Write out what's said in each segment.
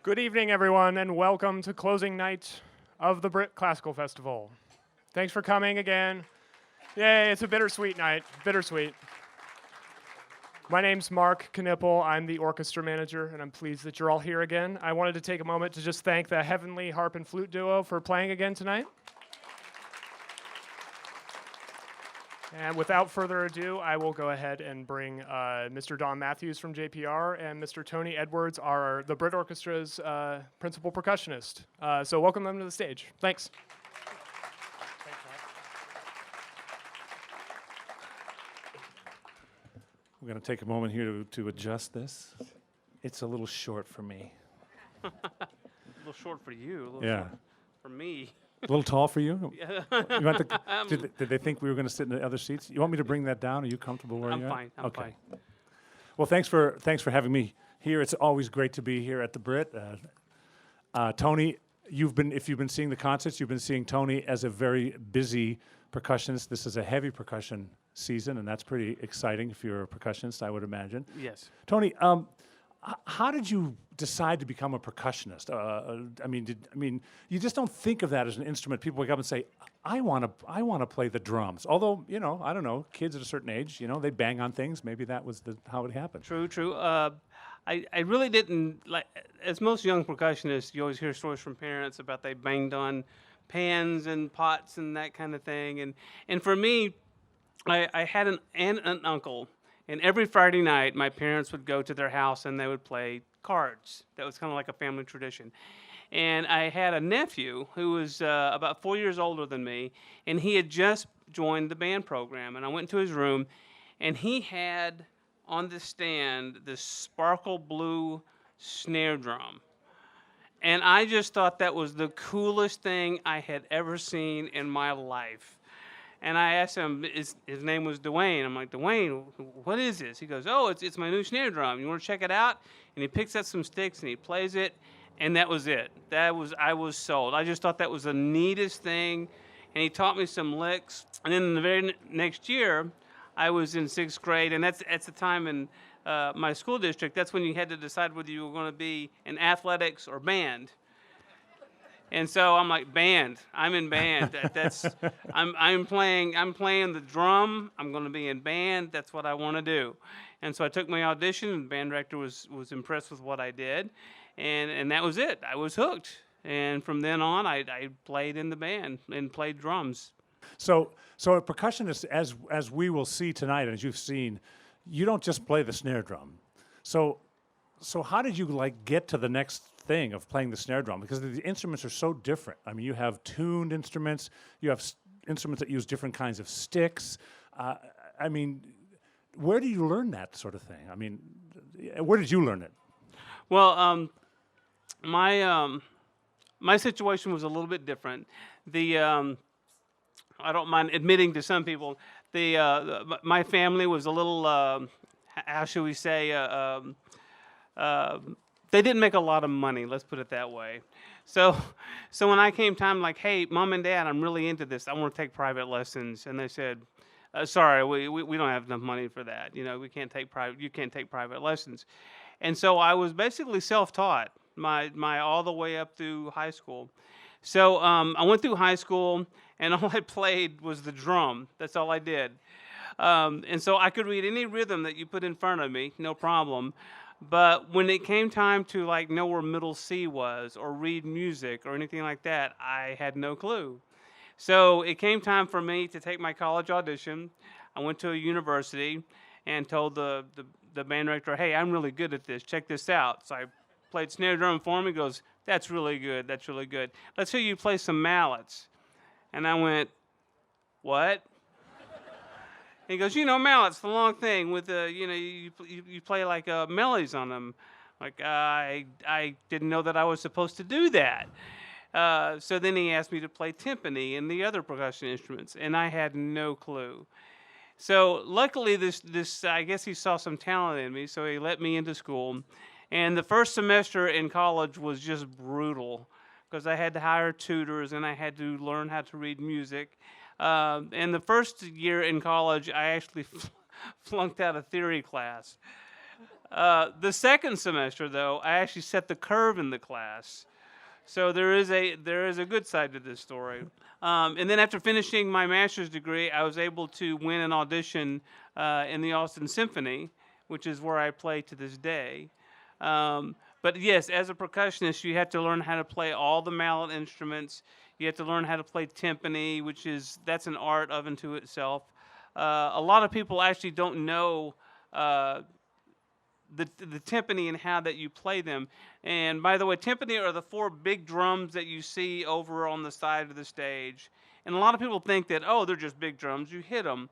Good evening, everyone, and welcome to closing night of the Britt Classical Festival. Thanks for coming again. Yay, it's a bittersweet night, bittersweet. My name's Mark Knippel. I'm the orchestra manager, and I'm pleased that you're all here again. I wanted to take a moment to just thank the Heavenly Harp and Flute Duo for playing again tonight. And without further ado, I will go ahead and bring Mr. Don Matthews from JPR and Mr. Tony Edwards, the Britt Orchestra's principal percussionist. So welcome them to the stage. Thanks. We're going to take a moment here to adjust this. It's a little short for me. A little short for you. A little Yeah. short for me. A little tall for you? Yeah. You want did they think we were going to sit in the other seats? You want me to bring that down? Are you comfortable where you're at? Fine. I'm fine. Well, thanks for having me here. It's always great to be here at the Britt. Tony, if you've been seeing the concerts, you've been seeing Tony as a very busy percussionist. This is a heavy percussion season, and that's pretty exciting if you're a percussionist, I would imagine. Yes. Tony, how did you decide to become a percussionist? You just don't think of that as an instrument. People wake up and say, "I want to play the drums." Although, I don't know, kids at a certain age, they bang on things. Maybe that was how it happened. True. I really didn't, like, as most young percussionists, you always hear stories from parents about they banged on pans and pots and that kind of thing. And for me, I had an aunt and an uncle. And every Friday night, my parents would go to their house and they would play cards. That was kind of like a family tradition. And I had a nephew who was about 4 years older than me, and he had just joined the band program. And I went to his room, and he had on the stand this sparkle blue snare drum. And I just thought that was the coolest thing I had ever seen in my life. And I asked him, his name was Dwayne. I'm like, "Dwayne, what is this?" He goes, "Oh, it's my new snare drum. You want to check it out?" And he picks up some sticks and he plays it, and that was it. I was sold. I just thought that was the neatest thing. And he taught me some licks. And then the very next year, I was in 6th grade, and that's the time in my school district. That's when you had to decide whether you were going to be in athletics or band. And so I'm like, band. I'm in band. I'm playing the drum. I'm going to be in band. That's what I want to do. And so I took my audition, and the band director was impressed with what I did, and that was it. I was hooked. And from then on, I played in the band and played drums. So a percussionist, as we will see tonight, as you've seen, you don't just play the snare drum. So how did you get to the next thing of playing the snare drum? Because the instruments are so different. I mean, you have tuned instruments, you have instruments that use different kinds of sticks. Where do you learn that sort of thing? Where did you learn it? Well, my situation was a little bit different. I don't mind admitting to some people, my family was a little, how should we say, they didn't make a lot of money, let's put it that way. So when I came time, like, "Hey, Mom and Dad, I'm really into this. I want to take private lessons." And they said, "Sorry, we don't have enough money for that. You can't take private lessons." And so I was basically self-taught my all the way up through high school. So I went through high school, and all I played was the drum. That's all I did. And so I could read any rhythm that you put in front of me, no problem. But when it came time to know where middle C was or read music or anything like that, I had no clue. So it came time for me to take my college audition. I went to a university and told the band director, "Hey, I'm really good at this. Check this out." So I played snare drum for him. He goes, "That's really good. That's really good. Let's hear you play some mallets." And I went, "What?" He goes, "Mallets, the long thing with you play like melodies on them." Like, I didn't know that I was supposed to do that. So then he asked me to play timpani and the other percussion instruments, and I had no clue. So luckily, this I guess he saw some talent in me, so he let me into school. And the first semester in college was just brutal because I had to hire tutors and I had to learn how to read music. And the first year in college, I actually flunked out a theory class. The second semester, though, I actually set the curve in the class. So there is a good side to this story. And then after finishing my master's degree, I was able to win an audition in the Austin Symphony, which is where I play to this day. But yes, as a percussionist, you have to learn how to play all the mallet instruments. You have to learn how to play timpani, that's an art of unto itself. A lot of people actually don't know the timpani and how that you play them. And by the way, timpani are the 4 big drums that you see over on the side of the stage. And a lot of people think that, oh, they're just big drums, you hit them.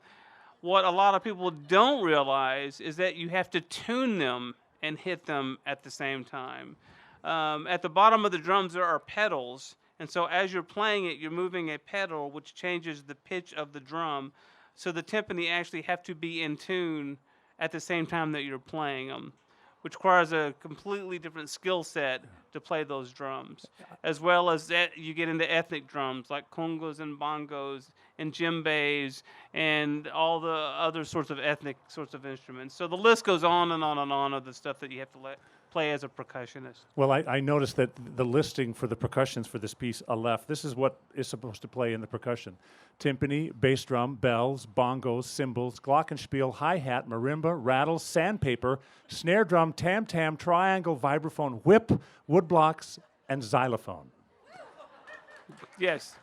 What a lot of people don't realize is that you have to tune them and hit them at the same time. At the bottom of the drums there are pedals, and so as you're playing it, you're moving a pedal which changes the pitch of the drum. So the timpani actually have to be in tune at the same time that you're playing them, which requires a completely different skill set to play those drums. As well as that, you get into ethnic drums like congos and bongos and djembes and all the other sorts of ethnic sorts of instruments. So the list goes on and on and on of the stuff that you have to play as a percussionist. Well, I noticed that the listing for the percussions for this piece left. This is what is supposed to play in the percussion: timpani, bass drum, bells, bongos, cymbals, glockenspiel, hi-hat, marimba, rattle, sandpaper, snare drum, tam-tam, triangle, vibraphone, whip, woodblocks, and xylophone. Yes.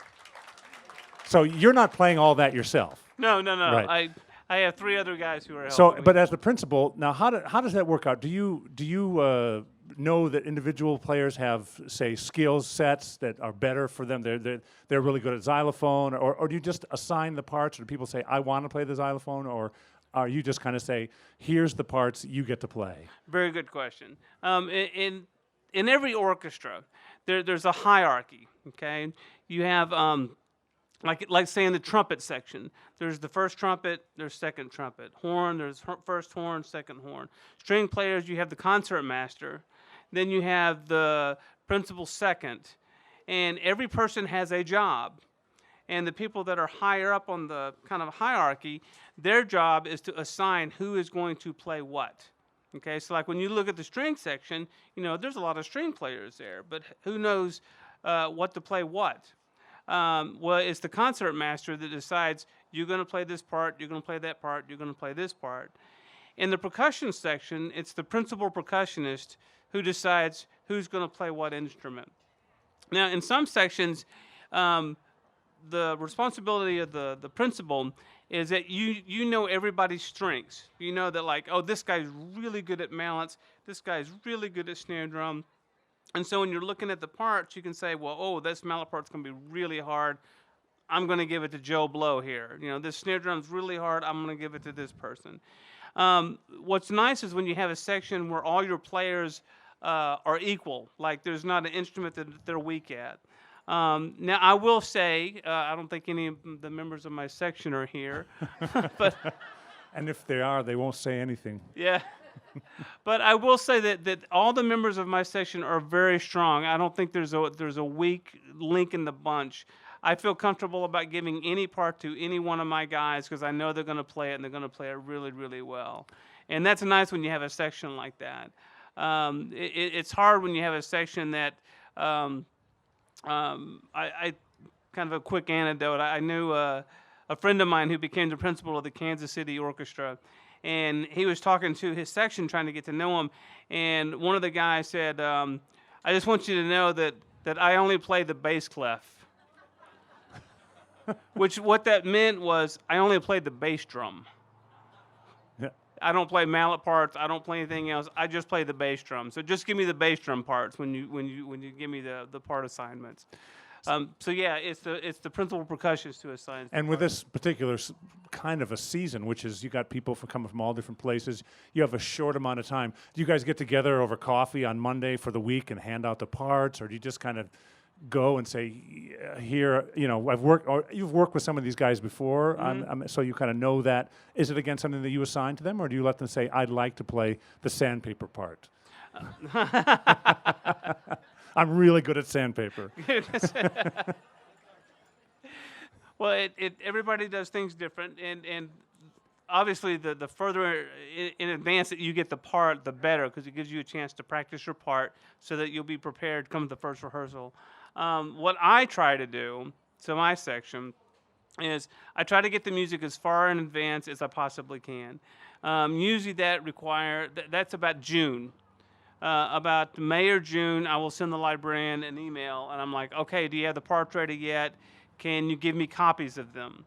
So you're not playing all that yourself. No. Right. I have 3 other guys who are helping So, me. but as the principal, now how does that work out? Do you know that individual players have, say, skill sets that are better for them? They're really good at xylophone, or do you just assign the parts, or do people say, I want to play the xylophone, or are you just kind of say, here's the parts you get to play? Very good question. In every orchestra, there's a hierarchy. Okay, you have like say in the trumpet section, there's the first trumpet, there's second trumpet. Horn, there's first horn, second horn. String players, you have the concert master, then you have the principal second, and every person has a job. And the people that are higher up on the kind of hierarchy, their job is to assign who is going to play what. Okay, so like when you look at the string section, there's a lot of string players there, but who knows what to play what? Well, it's the concert master that decides you're going to play this part, you're going to play that part, you're going to play this part. In the percussion section, it's the principal percussionist who decides who's going to play what instrument. Now, in some sections, the responsibility of the principal is that you know everybody's strengths. You know that, like, oh, this guy's really good at mallets, this guy's really good at snare drum. And so when you're looking at the parts, you can say, well, oh, this mallet part's going to be really hard. I'm going to give it to Joe Blow here. This snare drum's really hard. I'm going to give it to this person. What's nice is when you have a section where all your players are equal. Like there's not an instrument that they're weak at. Now, I will say, I don't think any of the members of my section are here. but And if they are, they won't say anything. Yeah. But I will say that all the members of my section are very strong. I don't think there's a weak link in the bunch. I feel comfortable about giving any part to any one of my guys because I know they're going to play it, and they're going to play it really, really well. And that's nice when you have a section like that. It's hard when you have a section that I kind of a quick anecdote. I knew a friend of mine who became the principal of the Kansas City Orchestra, and he was talking to his section trying to get to know him, and one of the guys said, I just want you to know that I only play the bass clef. Which what that meant was I only played the bass drum. Yeah. I don't play mallet parts. I don't play anything else. I just play the bass drum. So just give me the bass drum parts when you give me the part assignments. So yeah, it's the principal percussionist who assigns. And with this particular kind of a season, which is you got people coming from all different places, you have a short amount of time. Do you guys get together over coffee on Monday for the week and hand out the parts, or do you just kind of go and say, here, I've worked, or you've worked with some of these guys before, so you kind of know that. Is it again something that you assign to them, or do you let them say, I'd like to play the sandpaper part? I'm really good at sandpaper. Well, everybody does things different, and obviously, the further in advance that you get the part, the better, because it gives you a chance to practice your part so that you'll be prepared come to the first rehearsal. What I try to do, so my section, is I try to get the music as far in advance as I possibly can. Usually that's about June. About May or June, I will send the librarian an email, and I'm like, okay, do you have the parts ready yet? Can you give me copies of them?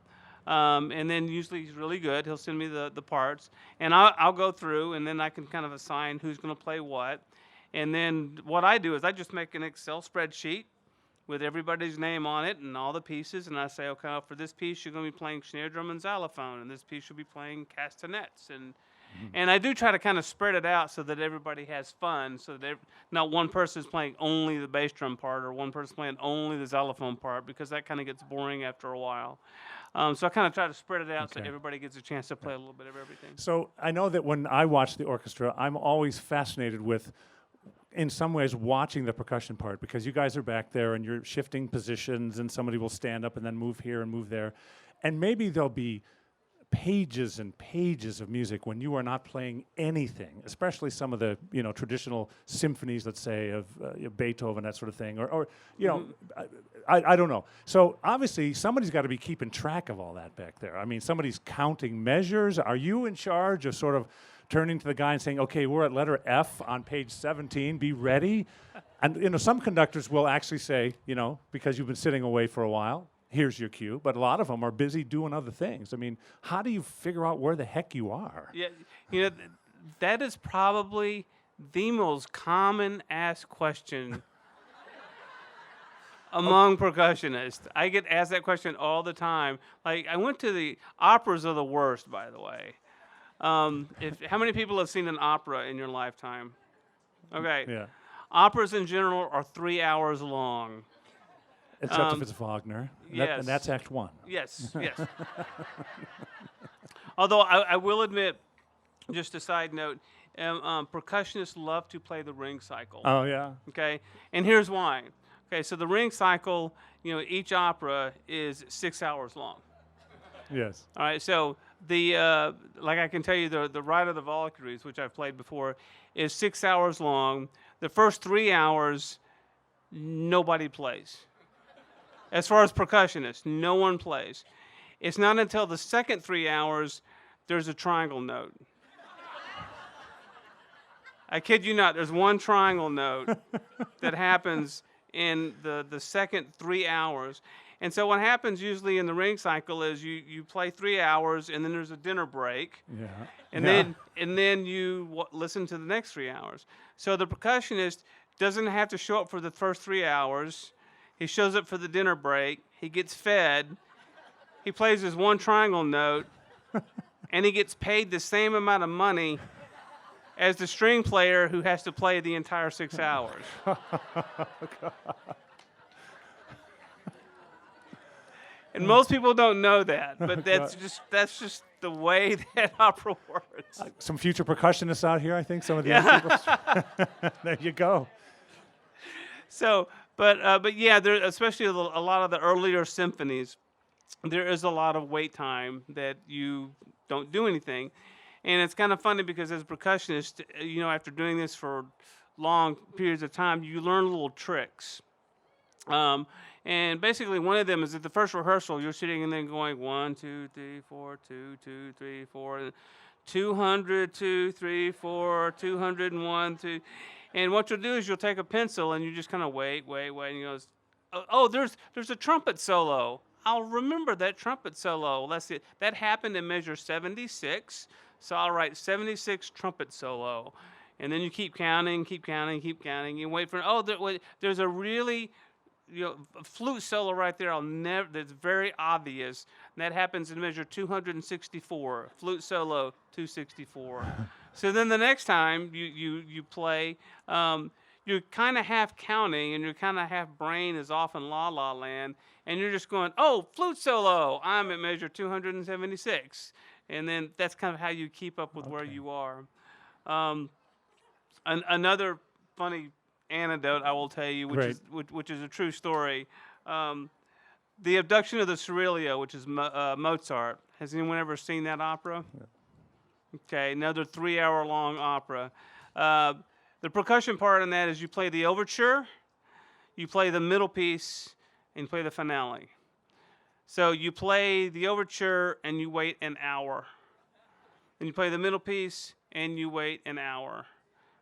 And then usually he's really good. He'll send me the parts, and I'll go through, and then I can kind of assign who's going to play what. And then what I do is I just make an Excel spreadsheet with everybody's name on it and all the pieces, and I say, okay, for this piece you're going to be playing snare drum and xylophone, and this piece you'll be playing castanets, and I do try to kind of spread it out so that everybody has fun, so that not one person is playing only the bass drum part or one person playing only the xylophone part, because that kind of gets boring after a while. So I kind of try to spread it out so everybody gets a chance to play a little bit of everything. So I know that when I watch the orchestra, I'm always fascinated with, in some ways, watching the percussion part, because you guys are back there and you're shifting positions and somebody will stand up and then move here and move there. And maybe there'll be pages and pages of music when you are not playing anything, especially some of the traditional symphonies, let's say, of Beethoven, that sort of thing, or I don't know. So obviously somebody's got to be keeping track of all that back there. I mean, somebody's counting measures. Are you in charge of sort of turning to the guy and saying, okay, we're at letter F on page 17, be ready? And some conductors will actually say, because you've been sitting away for a while, here's your cue, but a lot of them are busy doing other things. I mean, how do you figure out where the heck you are? Yeah, that is probably the most common asked question among percussionists. I get asked that question all the time. Like, I went to the operas are the worst, by the way. How many people have seen an opera in your lifetime? Okay. Yeah. Operas in general are 3 hours long. Except if it's Wagner. Yes. And that's Act 1. Yes. Although I will admit, just a side note, percussionists love to play the ring cycle. Oh, yeah. Okay, and here's why. Okay, so the ring cycle, each opera is 6 hours long. Yes. All right, so the like I can tell you, the Ride of the Valkyries, which I've played before, is 6 hours long. The first 3 hours, nobody plays. As far as percussionists, no one plays. It's not until the second 3 hours there's a triangle note. I kid you not, there's one triangle note that happens in the second 3 hours. And so what happens usually in the ring cycle is you play 3 hours, and then there's a dinner break. Yeah. And then you listen to the next 3 hours. So the percussionist doesn't have to show up for the first 3 hours. He shows up for the dinner break. He gets fed. He plays his one triangle note, and he gets paid the same amount of money as the string player who has to play the entire 6 hours. And most people don't know that, but that's just the way that opera works. Some future percussionists out here, I think. Some of the young people. There you go. So, but yeah, there, especially a lot of the earlier symphonies, there is a lot of wait time that you don't do anything. And it's kind of funny because as a percussionist, after doing this for long periods of time, you learn little tricks. And basically one of them is at the first rehearsal, you're sitting and then going 1, 2, 3, 4, 2, 2, 3, 4, 200, 2, 3, 4, 201, 2. And what you'll do is you'll take a pencil and you just kind of wait, and you goes, oh, there's a trumpet solo. I'll remember that trumpet solo. That's it. That happened in measure 76, so I'll write 76 trumpet solo. And then you keep counting, you wait for, there's a really, a flute solo right there. That's very obvious. And that happens in measure 264. Flute solo 264. So then the next time you play, you're kind of half counting and your kind of half brain is off in La La Land, and you're just going, oh, flute solo. I'm at measure 276, and then that's kind of how you keep up with where you are. Another funny anecdote I will tell you, which is a true story. The Abduction of the Cerealia, which is Mozart. Has anyone ever seen that opera? Yeah. Okay, another 3-hour-long opera. The percussion part in that is you play the overture, you play the middle piece, and you play the finale. So you play the overture and you wait an hour. And you play the middle piece and you wait an hour.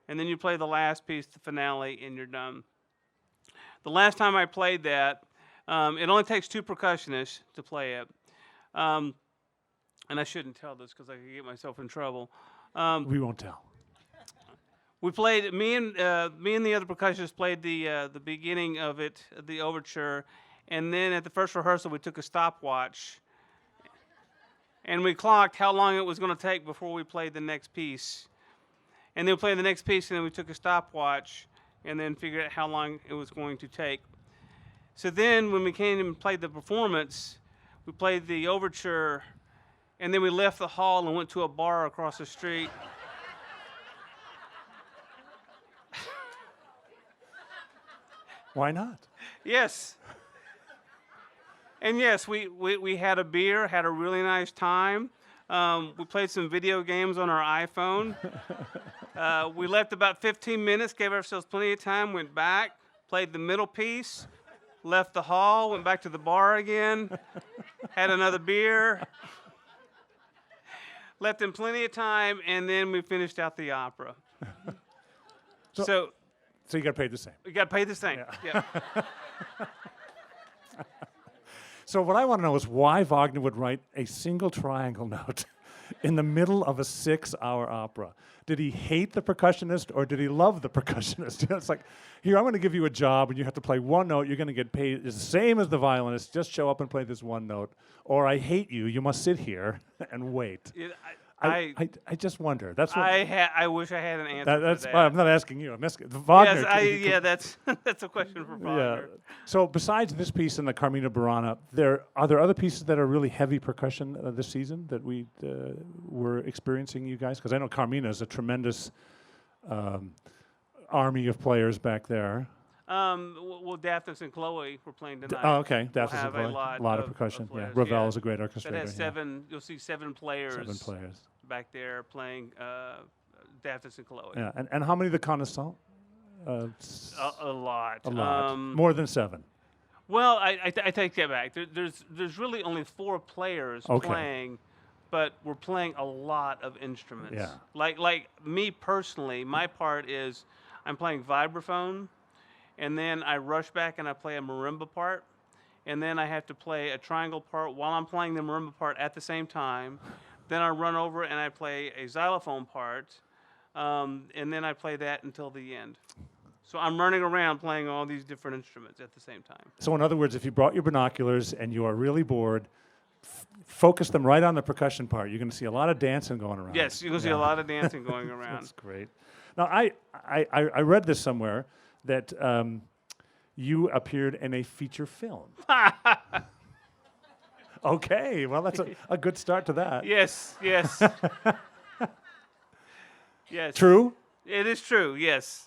And then you play the last piece, the finale, and you're done. The last time I played that, it only takes 2 percussionists to play it. And I shouldn't tell this because I could get myself in trouble. We won't tell. We played. Me and the other percussionists played the beginning of it, the overture, and then at the first rehearsal we took a stopwatch, and we clocked how long it was going to take before we played the next piece, and then we played the next piece, and then we took a stopwatch, and then figured out how long it was going to take. So then, when we came and played the performance, we played the overture, and then we left the hall and went to a bar across the street. Why not? Yes. And yes, we had a beer, had a really nice time. We played some video games on our iPhone. We left about 15 minutes, gave ourselves plenty of time, went back, played the middle piece, left the hall, went back to the bar again, had another beer, left them plenty of time, and then we finished out the opera. So you got paid the same. We got paid the same. Yeah. So what I want to know is why Wagner would write a single triangle note in the middle of a 6-hour opera. Did he hate the percussionist or did he love the percussionist? It's like, here, I'm going to give you a job and you have to play one note. You're going to get paid the same as the violinist. Just show up and play this one note. Or I hate you. You must sit here and wait. I just wonder. That's what I wish I had an answer for that. I'm not asking you. I'm asking Wagner. Yes, that's a question for Wagner. Yeah. So besides this piece and the Carmina Burana, are there other pieces that are really heavy percussion this season that we were experiencing, you guys? Because I know Carmina is a tremendous army of players back there. Well, Daphnis and Chloe were playing tonight. Oh, okay. Daphnis and Chloe. A lot of percussion. Players, Ravel is a great orchestrator. That has 7. You'll see 7 players. 7 players back there playing Daphnis and Chloe. Yeah, and how many of the connaissants? A lot. A lot. More than 7. Well, I take that back. There's really only 4 players playing, but we're playing a lot of instruments. Yeah. Like me personally, my part is I'm playing vibraphone, and then I rush back and I play a marimba part, and then I have to play a triangle part while I'm playing the marimba part at the same time. Then I run over and I play a xylophone part, and then I play that until the end. So I'm running around playing all these different instruments at the same time. So in other words, if you brought your binoculars and you are really bored, focus them right on the percussion part. You're going to see a lot of dancing going around. Yes, you're going to see a lot of dancing going around. That's great. Now, I read this somewhere that you appeared in a feature film. Okay, well, that's a good start to that. Yes. Yes. True? It is true, yes.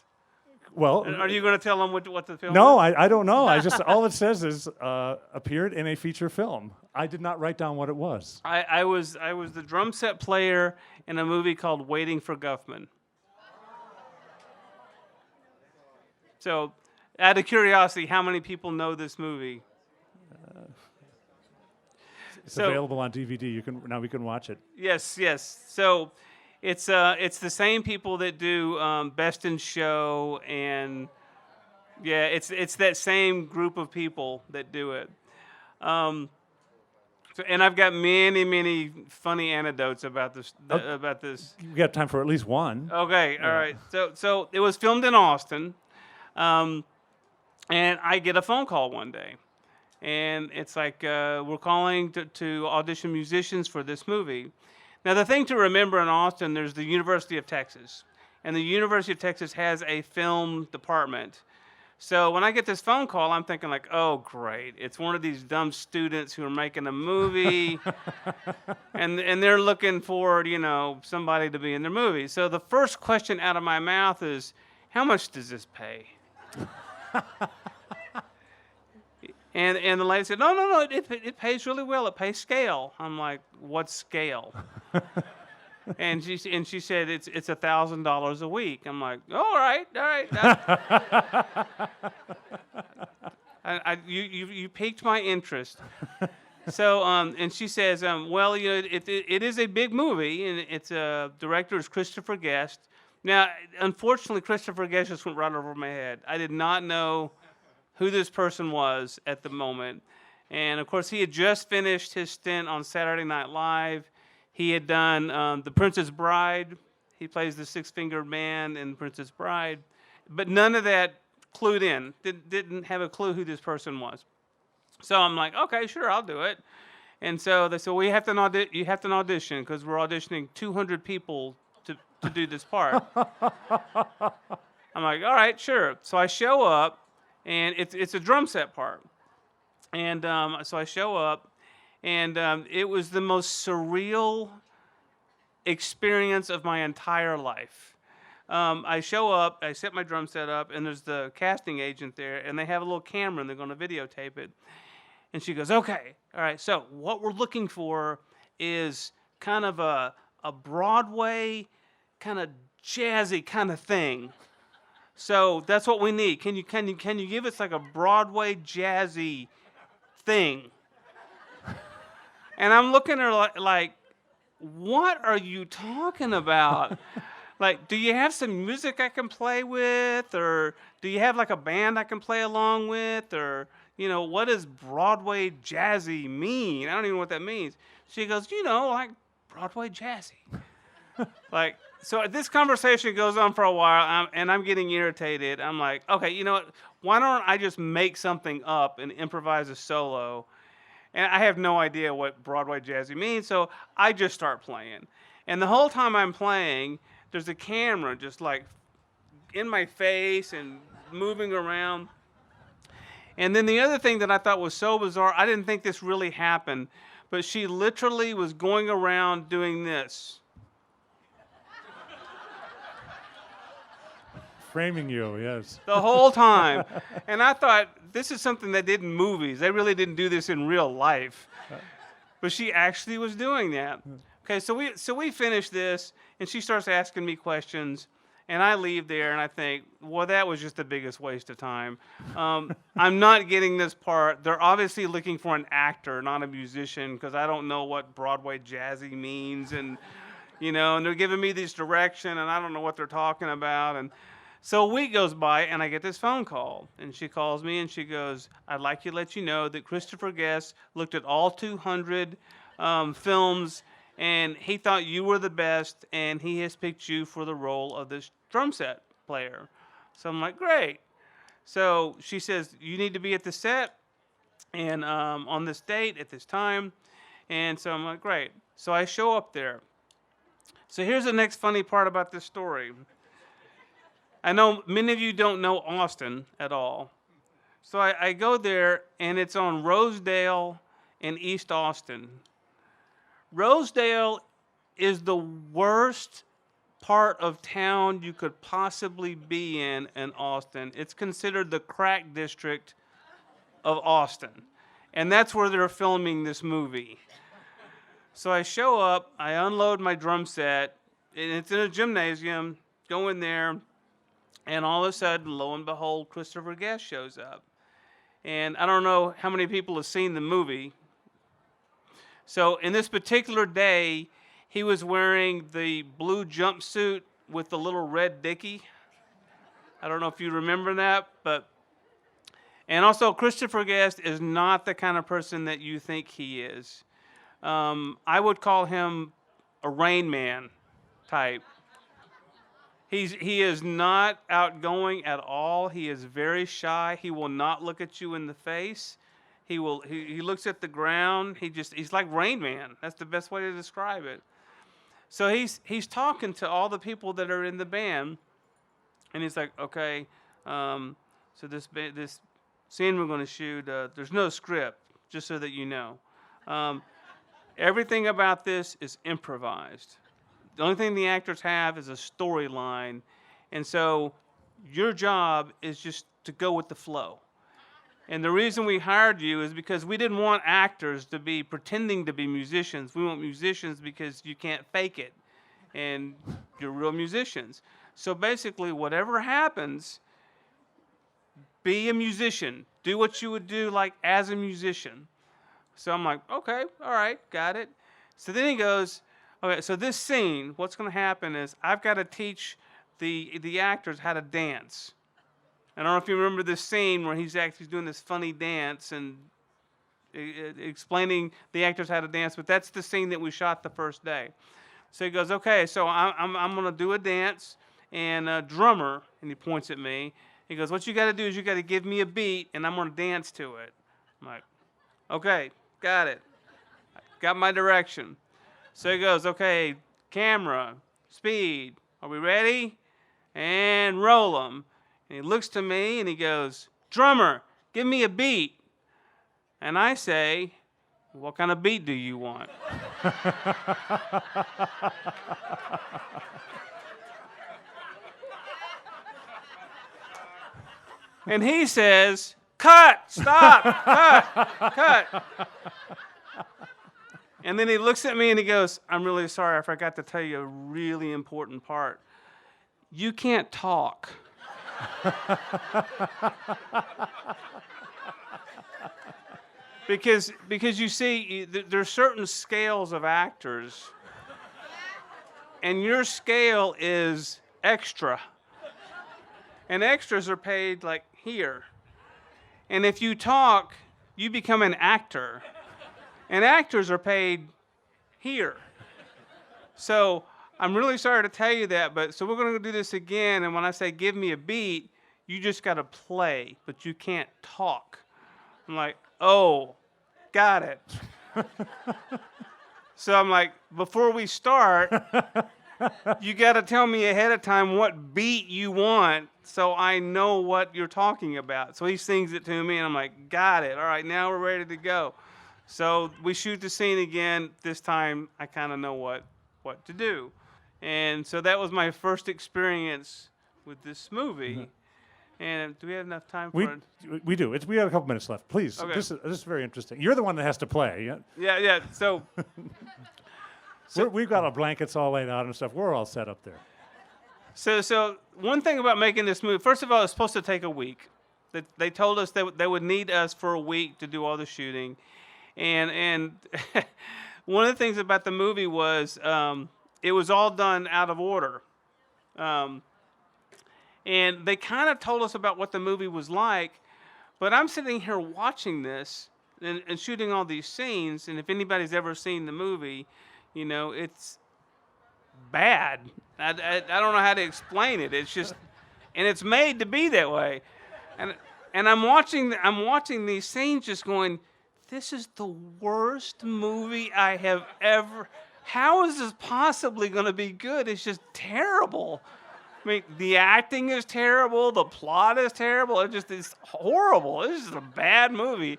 Well, are you going to tell them what the film No, is? I don't know. All it says is appeared in a feature film. I did not write down what it was. I was the drum set player in a movie called Waiting for Guffman. So, out of curiosity, how many people know this movie? It's available on DVD. Now we can watch it. Yes. So, it's the same people that do Best in Show, and yeah, it's that same group of people that do it. And I've got many funny anecdotes about this. About this. We got time for at least one. Okay, all right. So it was filmed in Austin, and I get a phone call one day, and it's like we're calling to audition musicians for this movie. Now the thing to remember in Austin, there's the University of Texas, and the University of Texas has a film department. So when I get this phone call, I'm thinking like, oh, great. It's one of these dumb students who are making a movie, and they're looking for, somebody to be in their movie. So the first question out of my mouth is, how much does this pay? And the lady said, no, it pays really well. It pays scale. I'm like, what's scale? And she said it's $1,000 a week. I'm like, all right. You piqued my interest. So and she says, well, it is a big movie, and its director is Christopher Guest. Now, unfortunately, Christopher Guest just went right over my head. I did not know who this person was at the moment. And of course, he had just finished his stint on Saturday Night Live. He had done The Princess Bride. He plays the six-fingered man in Princess Bride. But none of that clued in. Didn't have a clue who this person was. So I'm like, okay, sure, I'll do it. And so they said, well, you have to audition because we're auditioning 200 people to do this part. I'm like, all right, sure. So I show up, and it's a drum set part. And so I show up, and it was the most surreal experience of my entire life. I show up, I set my drum set up, and there's the casting agent there, and they have a little camera, and they're going to videotape it. And she goes, okay, all right, so what we're looking for is kind of a Broadway, kind of jazzy kind of thing. So that's what we need. Can you give us like a Broadway jazzy thing? And I'm looking at her like, what are you talking about? Like, do you have some music I can play with? Or do you have like a band I can play along with? Or, what does Broadway jazzy mean? I don't even know what that means. She goes, like Broadway jazzy. Like, so this conversation goes on for a while, and I'm getting irritated. I'm like, okay, you know what? Why don't I just make something up and improvise a solo? And I have no idea what Broadway jazzy means, so I just start playing. And the whole time I'm playing, there's a camera just like in my face and moving around. And then the other thing that I thought was so bizarre, I didn't think this really happened, but she literally was going around doing this. Framing you, yes. The whole time. And I thought, this is something they did in movies. They really didn't do this in real life. But she actually was doing that. Okay, so we finish this, and she starts asking me questions, and I leave there, and I think, well, that was just the biggest waste of time. I'm not getting this part. They're obviously looking for an actor, not a musician, because I don't know what Broadway jazzy means, and and they're giving me this direction, and I don't know what they're talking about, and so a week goes by, and I get this phone call, and she calls me, and she goes, I'd like to let you know that Christopher Guest looked at all 200 films, and he thought you were the best, and he has picked you for the role of this drum set player. So I'm like, great. So she says, you need to be at the set, and on this date, at this time, and so I'm like, great. So I show up there. So here's the next funny part about this story. I know many of you don't know Austin at all. So I go there, and it's on Rosedale in East Austin. Rosedale is the worst part of town you could possibly be in Austin. It's considered the crack district of Austin. And that's where they're filming this movie. So I show up, I unload my drum set, and it's in a gymnasium, go in there, and all of a sudden, lo and behold, Christopher Guest shows up. And I don't know how many people have seen the movie. So in this particular day, he was wearing the blue jumpsuit with the little red dicky. I don't know if you remember that, and also Christopher Guest is not the kind of person that you think he is. I would call him a Rain Man type. He is not outgoing at all. He is very shy. He will not look at you in the face. He looks at the ground. He's like Rain Man. That's the best way to describe it. So he's talking to all the people that are in the band, and he's like, okay, so this scene we're going to shoot, there's no script, just so that you know. Everything about this is improvised. The only thing the actors have is a storyline, and so your job is just to go with the flow. And the reason we hired you is because we didn't want actors to be pretending to be musicians. We want musicians because you can't fake it. And you're real musicians. So basically, whatever happens, be a musician. Do what you would do like as a musician. So I'm like, okay, all right, got it. So then he goes, okay, so this scene, what's going to happen is I've got to teach the actors how to dance. I don't know if you remember this scene where he's actually doing this funny dance and explaining the actors how to dance, but that's the scene that we shot the first day. So he goes, okay, so I'm going to do a dance, and a drummer, and he points at me. He goes, what you got to do is you got to give me a beat, and I'm going to dance to it. I'm like, okay, got it. Got my direction. So he goes, okay, camera, speed, are we ready? And roll 'em. And he looks to me and he goes, drummer, give me a beat. And I say, what kind of beat do you want? And he says, cut, stop, cut. And then he looks at me and he goes, I'm really sorry, I forgot to tell you a really important part. You can't talk. Because you see, there's certain scales of actors, and your scale is extra. And extras are paid like here. And if you talk, you become an actor. And actors are paid here. So I'm really sorry to tell you that, but so we're going to do this again. And when I say give me a beat, you just got to play, but you can't talk. I'm like, oh, got it. So I'm like, before we start, you got to tell me ahead of time what beat you want so I know what you're talking about. So he sings it to me, and I'm like, got it. All right, now we're ready to go. So we shoot the scene again. This time I kind of know what to do. And so that was my first experience with this movie. Mm-hmm. And do we have enough time for it? We do. We have a couple minutes left. Please. Okay. This is very interesting. You're the one that has to play. Yeah. So we've got our blankets all laid out and stuff. We're all set up there. So one thing about making this movie, first of all, it's supposed to take a week. They told us that they would need us for a week to do all the shooting. And one of the things about the movie was it was all done out of order. And they kind of told us about what the movie was like, but I'm sitting here watching this and shooting all these scenes, and if anybody's ever seen the movie, you know, it's bad. I don't know how to explain it. It's just, and it's made to be that way. And I'm watching these scenes just going, this is the worst movie I have ever. How is this possibly going to be good? It's just terrible. I mean, the acting is terrible. The plot is terrible. It's horrible. It's just a bad movie.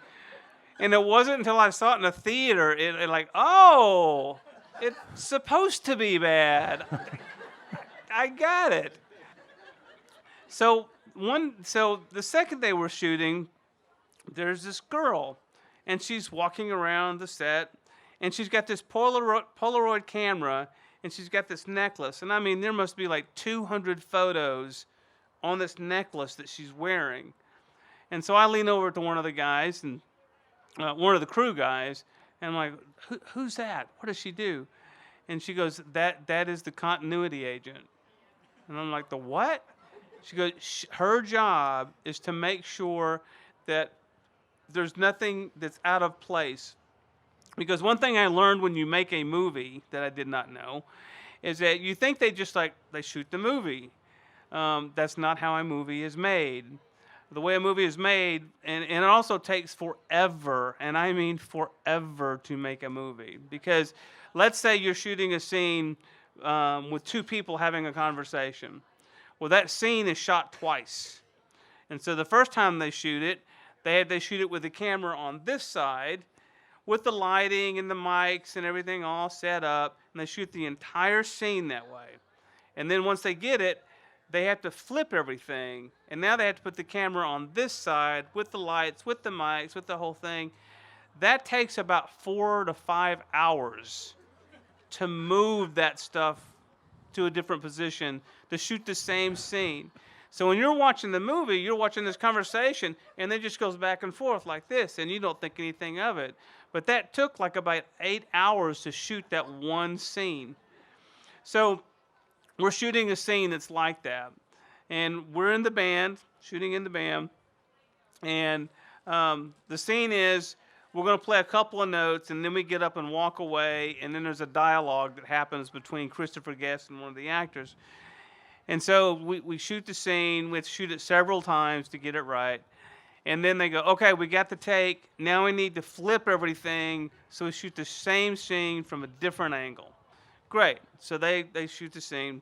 And it wasn't until I saw it in a theater, it like, oh, it's supposed to be bad. I got it. So the second day we're shooting, there's this girl, and she's walking around the set, and she's got this Polaroid camera, and she's got this necklace. And I mean, there must be like 200 photos on this necklace that she's wearing. And so I lean over to one of the guys, and one of the crew guys, and I'm like, who's that? What does she do? And she goes, that is the continuity agent. And I'm like, the what? She goes, her job is to make sure that there's nothing that's out of place. Because one thing I learned when you make a movie that I did not know is that you think they shoot the movie. That's not how a movie is made. The way a movie is made, and it also takes forever, and I mean forever to make a movie. Because let's say you're shooting a scene with two people having a conversation. Well, that scene is shot twice. And so the first time they shoot it, they shoot it with the camera on this side, with the lighting and the mics and everything all set up, and they shoot the entire scene that way. And then once they get it, they have to flip everything, and now they have to put the camera on this side with the lights, with the mics, with the whole thing. That takes about 4 to 5 hours to move that stuff to a different position to shoot the same scene. So when you're watching the movie, you're watching this conversation, and it just goes back and forth like this, and you don't think anything of it. But that took like about 8 hours to shoot that one scene. So we're shooting a scene that's like that. And we're in the band, shooting in the band. And the scene is, we're going to play a couple of notes, and then we get up and walk away, and then there's a dialogue that happens between Christopher Guest and one of the actors. And so we shoot the scene. We have to shoot it several times to get it right. And then they go, okay, we got the take. Now we need to flip everything, so we shoot the same scene from a different angle. Great. So they shoot the scene.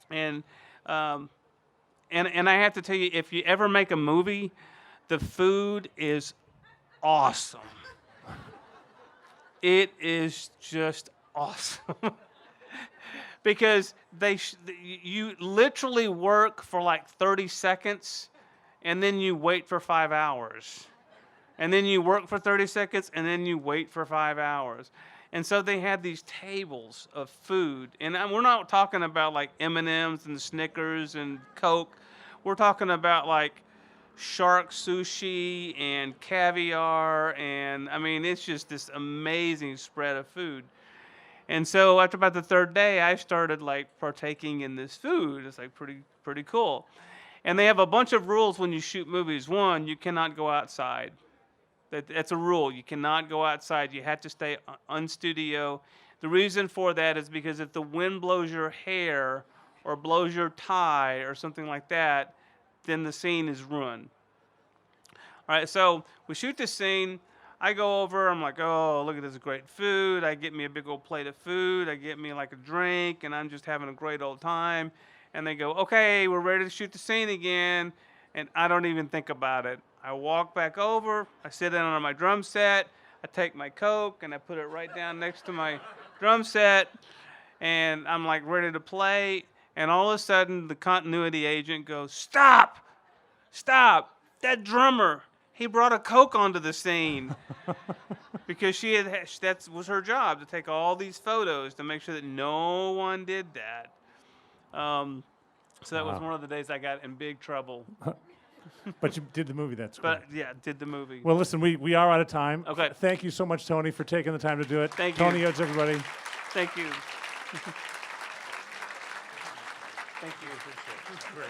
And I have to tell you, if you ever make a movie, the food is awesome. It is just awesome. Because you literally work for like 30 seconds, and then you wait for 5 hours. And then you work for 30 seconds, and then you wait for 5 hours. And so they had these tables of food. And we're not talking about like M&Ms and Snickers and Coke. We're talking about like shark sushi and caviar. And I mean, it's just this amazing spread of food. And so after about the third day, I started like partaking in this food. It's like pretty cool. And they have a bunch of rules when you shoot movies. One, you cannot go outside. That's a rule. You cannot go outside. You have to stay on studio. The reason for that is because if the wind blows your hair or blows your tie or something like that, then the scene is ruined. All right, so we shoot this scene. I go over, I'm like, oh, look at this great food. I get me a big old plate of food. I get me like a drink, and I'm just having a great old time. And they go, okay, we're ready to shoot the scene again. And I don't even think about it. I walk back over, I sit down on my drum set, I take my Coke, and I put it right down next to my drum set, and I'm like ready to play. And all of a sudden, the continuity agent goes, stop, that drummer. He brought a Coke onto the scene because that was her job, to take all these photos to make sure that no one did that. So that was one of the days I got in big trouble. But you did the movie, that's great. But yeah, did the movie. Well, listen, we are out of time. Okay. Thank you so much, Tony, for taking the time to do it. Thank Tony you. Oates, everybody. Thank you. Thank you. Great.